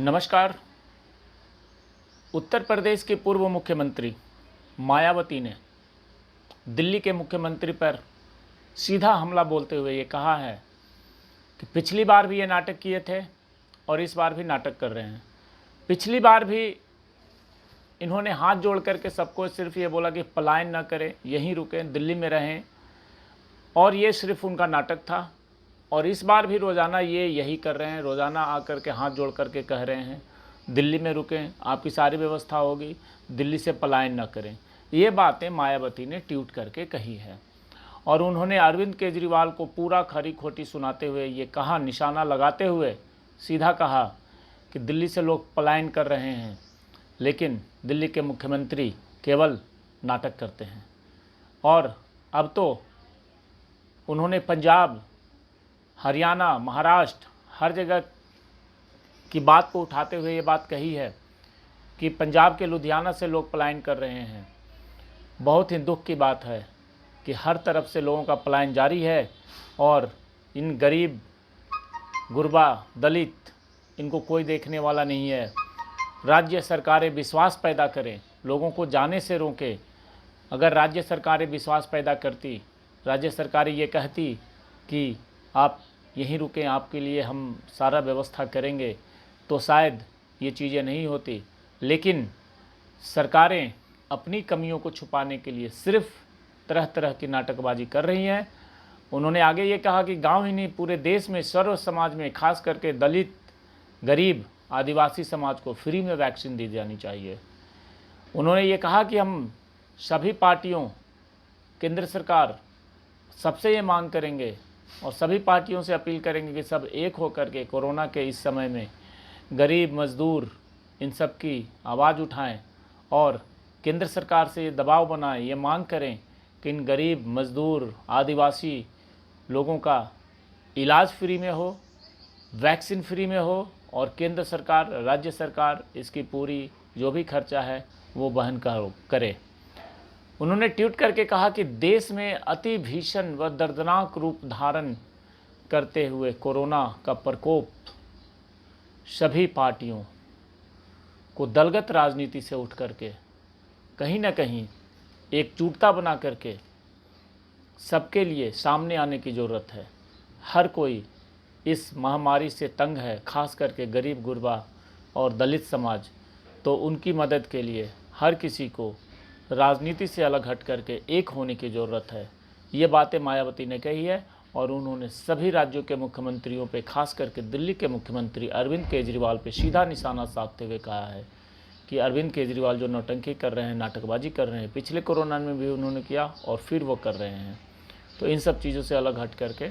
नमस्कार। उत्तर प्रदेश की पूर्व मुख्यमंत्री मायावती ने दिल्ली के मुख्यमंत्री पर सीधा हमला बोलते हुए ये कहा है कि पिछली बार भी ये नाटक किए थे और इस बार भी नाटक कर रहे हैं। पिछली बार भी इन्होंने हाथ जोड़ करके सबको सिर्फ ये बोला कि पलायन न करें, यहीं रुकें, दिल्ली में रहें, और ये सिर्फ उनका नाटक था। और इस बार भी रोज़ाना ये यही कर रहे हैं, रोज़ाना आकर के हाथ जोड़ करके कह रहे हैं दिल्ली में रुकें, आपकी सारी व्यवस्था होगी, दिल्ली से पलायन न करें। ये बातें मायावती ने ट्वीट करके कही है और उन्होंने अरविंद केजरीवाल को पूरा खरी खोटी सुनाते हुए ये कहा, निशाना लगाते हुए सीधा कहा कि दिल्ली से लोग पलायन कर रहे हैं, लेकिन दिल्ली के मुख्यमंत्री केवल नाटक करते हैं। और अब तो उन्होंने पंजाब, हरियाणा, महाराष्ट्र, हर जगह की बात को उठाते हुए ये बात कही है कि पंजाब के लुधियाना से लोग पलायन कर रहे हैं। बहुत ही दुख की बात है कि हर तरफ से लोगों का पलायन जारी है और इन गरीब, गुरबा, दलित, इनको कोई देखने वाला नहीं है। राज्य सरकारें विश्वास पैदा करें, लोगों को जाने से रोकें। अगर राज्य सरकारें विश्वास पैदा करती, राज्य सरकारें ये कहती कि आप यहीं रुकें, आपके लिए हम सारा व्यवस्था करेंगे, तो शायद ये चीज़ें नहीं होती। लेकिन सरकारें अपनी कमियों को छुपाने के लिए सिर्फ तरह तरह की नाटकबाजी कर रही हैं। उन्होंने आगे ये कहा कि गांव ही नहीं, पूरे देश में, सर्व समाज में, खास करके दलित, गरीब, आदिवासी समाज को फ्री में वैक्सीन दी जानी चाहिए। उन्होंने ये कहा कि हम सभी पार्टियों, केंद्र सरकार सबसे ये मांग करेंगे और सभी पार्टियों से अपील करेंगे कि सब एक होकर के कोरोना के इस समय में गरीब, मजदूर, इन सब की आवाज़ उठाएं और केंद्र सरकार से ये दबाव बनाएं, ये मांग करें कि इन गरीब, मजदूर, आदिवासी लोगों का इलाज फ्री में हो, वैक्सीन फ्री में हो और केंद्र सरकार, राज्य सरकार इसकी पूरी जो भी खर्चा है वो वहन करे। उन्होंने ट्वीट करके कहा कि देश में अति भीषण व दर्दनाक रूप धारण करते हुए कोरोना का प्रकोप सभी पार्टियों को दलगत राजनीति से उठ करके कहीं ना कहीं एकजुटता बना करके सबके लिए सामने आने की ज़रूरत है। हर कोई इस महामारी से तंग है, खास करके गरीब, गुरबा और दलित समाज। तो उनकी मदद के लिए हर किसी को राजनीति से अलग हट करके एक होने की ज़रूरत है। ये बातें मायावती ने कही है और उन्होंने सभी राज्यों के मुख्यमंत्रियों पे, खास करके दिल्ली के मुख्यमंत्री अरविंद केजरीवाल पे सीधा निशाना साधते हुए कहा है कि अरविंद केजरीवाल जो नौटंकी कर रहे हैं, नाटकबाजी कर रहे हैं, पिछले कोरोना में भी उन्होंने किया और फिर वो कर रहे हैं। तो इन सब चीज़ों से अलग हट करके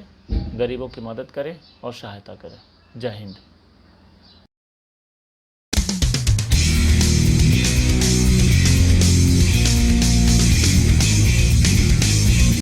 गरीबों की मदद करें और सहायता करें। जय हिंद।